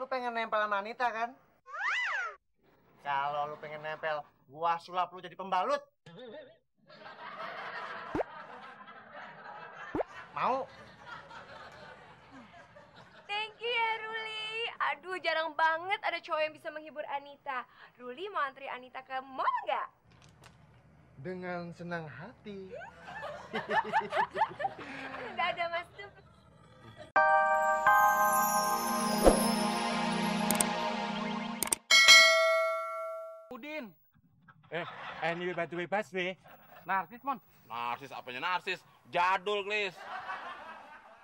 pengen nempel sama Anita kan? Kalau lu pengen nempel, gua sulap lu jadi pembalut. Mau? Thank you ya Ruli. Aduh jarang banget ada cowok yang bisa menghibur Anita. Ruli mau antri Anita ke mall nggak? Dengan senang hati. Dadah Mas Tuh. Udin. Anyway by the way, Baswe. Narsis, Mon. Narsis apanya narsis? Jadul, Klis.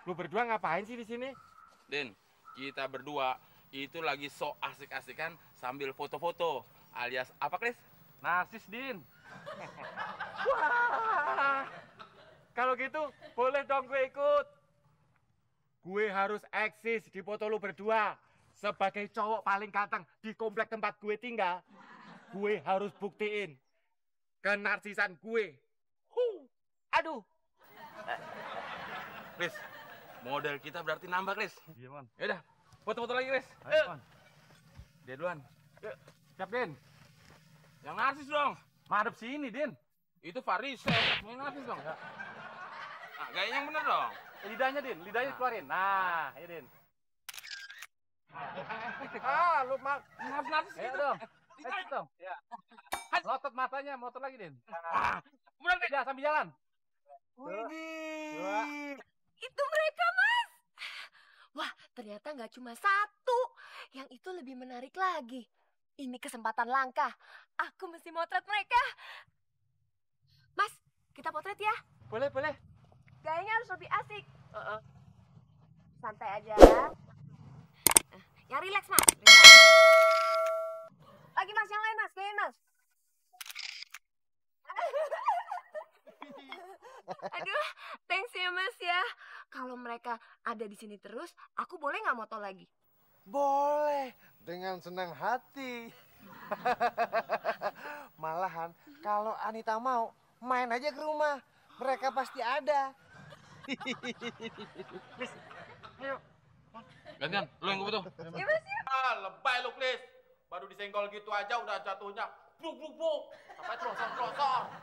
Lu berdua ngapain sih di sini? Din, kita berdua itu lagi sok asik-asikan sambil foto-foto. Alias apa, Klis? Narsis, Din. Wah. Kalau gitu, boleh dong gue ikut. Gue harus eksis di foto lu berdua. Sebagai cowok paling ganteng di komplek tempat gue tinggal, gue harus buktiin kenarsisan gue. Aduh. Klis, model kita berarti nambah, Klis. Iya, Mon. Yaudah, foto-foto lagi, Klis. Ayo, Mon. Dia duluan. Yuk, siap, Din. Yang narsis dong. Madep sini, Din. Itu Faris, yang narsis dong. Nah, gayanya yang bener dong. Lidahnya, Din. Lidahnya keluarin. Nah, ya, Din. Lu mak. Narsis Ayo gitu. dong. Ayo dong. Ya. Melotot matanya, melotot lagi, Din. Bener, Klis. Ya, sambil jalan. Widih. Itu mereka Mas. Wah ternyata nggak cuma satu. Yang itu lebih menarik lagi. Ini kesempatan langka. Aku mesti motret mereka. Mas, kita potret ya. Boleh, boleh. Gayanya harus lebih asik. Santai aja. Yang relax Mas. Relax. Lagi Mas, yang lain Mas. Gaya Mas. Aduh, thanks ya Mas ya. Kalau mereka ada di sini terus, aku boleh nggak moto lagi? Boleh, dengan senang hati. Malahan, kalau Anita mau, main aja ke rumah. Mereka pasti ada. Ayo. Gantian, lu yang gue butuh. Ya Mas ya. Lebay lu, Klis. Baru disenggol gitu aja udah jatuhnya. Bruk. Sampai terosor.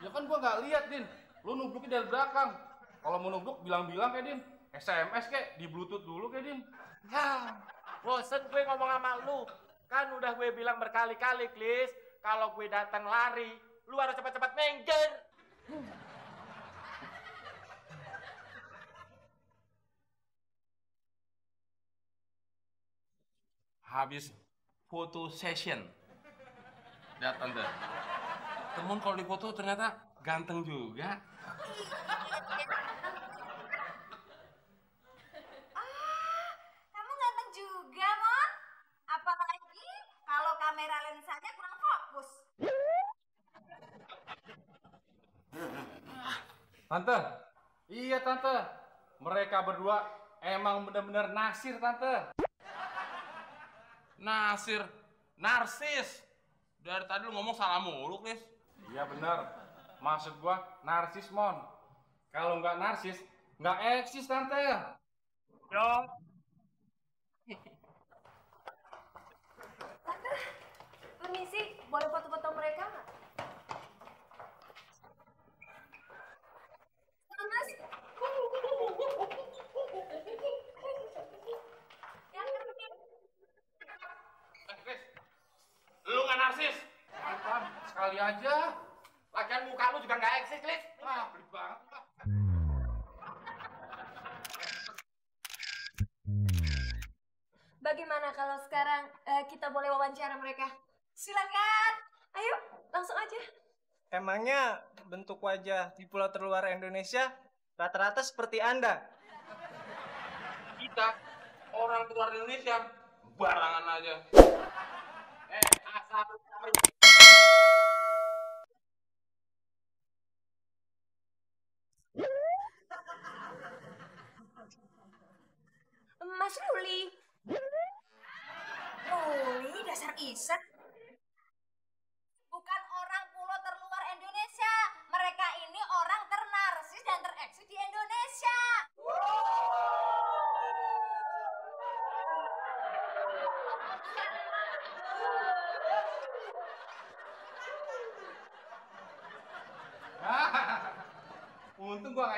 Ya kan gua nggak lihat, Din. Lu nublukin dari belakang. Kalau mau nubluk bilang-bilang kayak Din. SMS kayak di Bluetooth dulu kayak Din. Bosen gue ngomong sama lu. Kan udah gue bilang berkali-kali, Klis. Kalau gue datang lari, lu harus cepat-cepat mengger. Habis foto session. Lihat, Tante. Temen kalau dipoto ternyata ganteng juga. Kamu ganteng juga, Mon. Apalagi kalau kamera lensanya kurang fokus. Tante. Iya, Tante. Mereka berdua emang bener-bener nasir, Tante. Nasir, narsis. Dari tadi lu ngomong salah mulu, Klis. Iya bener. Maksud gua narsis, Mon. Kalau nggak narsis, nggak eksis, Tante. Yo. Permisi, boleh foto-foto mereka nggak? Mas. Klis, lu nggak narsis. Bukan, sekali aja. Lagian muka lu juga nggak eksis, Klis. Ah, pelit banget. Bagaimana kalau sekarang kita boleh wawancara mereka? Silakan. Ayo, langsung aja. Emangnya bentuk wajah di pulau terluar Indonesia rata-rata seperti Anda? Kita, orang keluar Indonesia, barangan aja. Asal Mas Ruli. Ruli, dasar isek. Bukan orang pulau terluar Indonesia. Mereka ini orang ternarsis dan tereksis di Indonesia.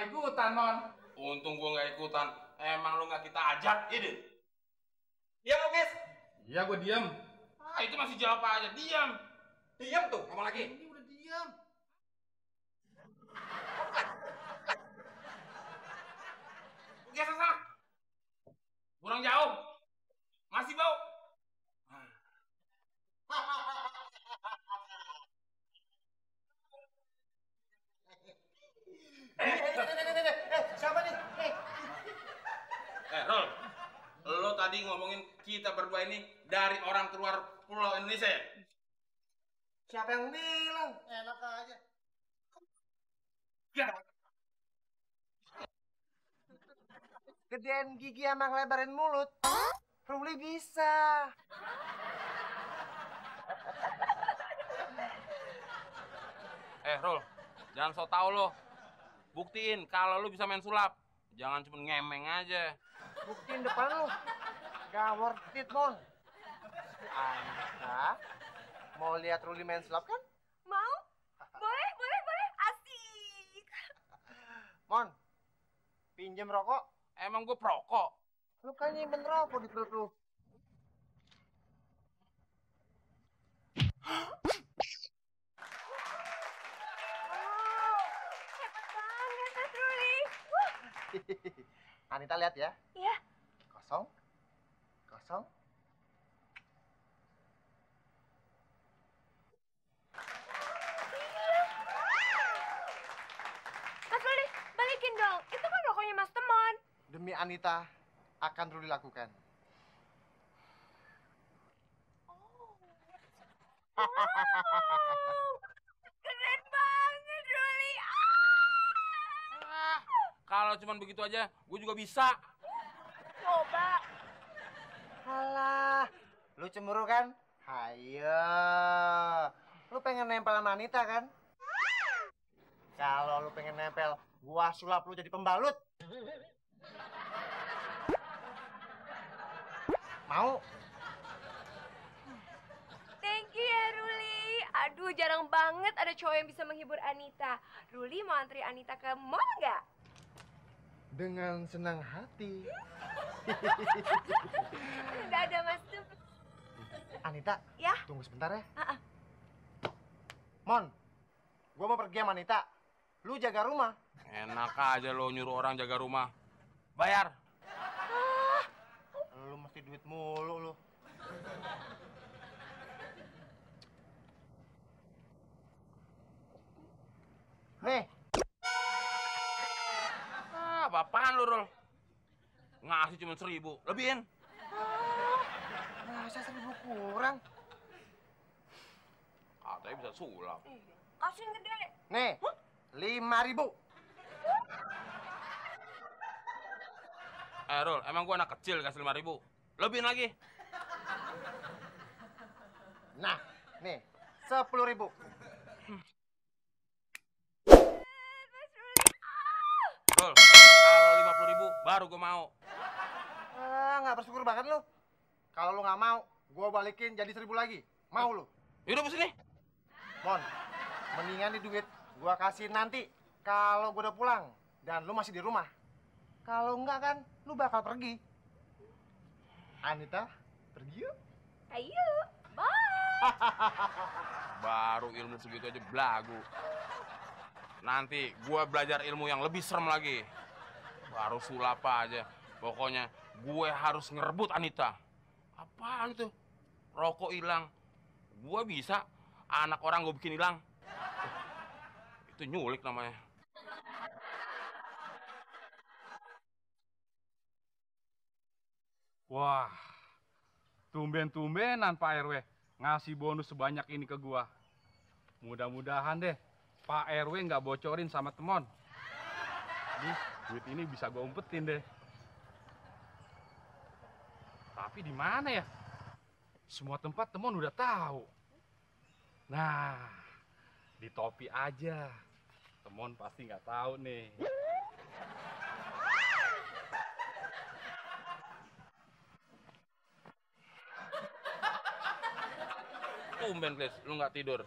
ikutan, Mon. Untung gua nggak ikutan. Emang lu nggak kita ajak, ini? Iya, Mukis. Iya, gue diam. Ah, itu masih jawab aja. Diam. Diam tuh, ngomong lagi. Ini udah diam. Geser sana. Kurang jauh. Masih bau. Siapa nih? Rol. Lo tadi ngomongin kita berdua ini dari orang keluar pulau Indonesia ya? Siapa yang bilang? Enak aja. Ya. Gedein gigi sama ngelebarin mulut. Ruli bisa. Rol. Jangan so tau lo. Buktiin kalau lo bisa main sulap. Jangan cuma ngemeng aja. Buktiin depan lu. Gak worth it, Mon. Anita, mau lihat Ruli main sulap kan? Mau? Boleh, boleh, boleh. Asik. Mon, pinjem rokok. Emang gue perokok. Lu kan nyimpen rokok di perut lu. Hebat banget, Mas Ruli. Anita lihat ya. Iya. Kosong. Kosong. Mas Ruli, balikin dong. Itu kan rokoknya Mas Temon. Demi Anita, akan Ruli lakukan. Wow, keren banget, Ruli. Kalau cuma begitu aja, gue juga bisa. Coba. Alah, lu cemburu kan? Hayo. Lu pengen nempel sama Anita kan? Kalau lu pengen nempel, gua sulap lu jadi pembalut. Mau? Thank you ya, Ruli. Aduh, jarang banget ada cowok yang bisa menghibur Anita. Ruli mau antri Anita ke mall nggak? Dengan senang hati. Udah ada Mas Tem. Anita, Ya? tunggu sebentar ya. Ah, ah. Mon, gua mau pergi sama Anita. Lu jaga rumah. Enak aja lo nyuruh orang jaga rumah. Bayar. Lu mesti duit mulu lu. Nih, Apaan lu, Rol? Ngasih cuma 1.000. Lebihin. masa 1.000 kurang? Katanya bisa sulap. Kasihin gede. Nih, 5.000. Rol, emang gua anak kecil kasih 5.000. Lebihin lagi. Nah, nih, 10.000. Rol, kalau 50.000 baru gua mau. Nggak bersyukur banget lu. Kalau lu nggak mau, gua balikin jadi 1.000 lagi. Mau lu? Yaudah, bos ini. Mon, mendingan di duit gua kasih nanti kalau gua udah pulang dan lu masih di rumah. Kalau enggak kan, lu bakal pergi. Anita, pergi yuk. Ayo, bye. Baru ilmu segitu aja belagu. Nanti gua belajar ilmu yang lebih serem lagi. Baru sulap aja. Pokoknya gue harus ngerebut Anita. Apaan tuh? Rokok hilang. Gue bisa. Anak orang gue bikin hilang. Itu nyulik namanya. Wah, tumben-tumbenan Pak RW ngasih bonus sebanyak ini ke gua. Mudah-mudahan deh Pak RW nggak bocorin sama Temon. Nih, duit ini bisa gua umpetin deh. Tapi di mana ya? Semua tempat Temon udah tahu. Nah, di topi aja. Temon pasti nggak tahu nih. Tumben, Klis, lu nggak tidur.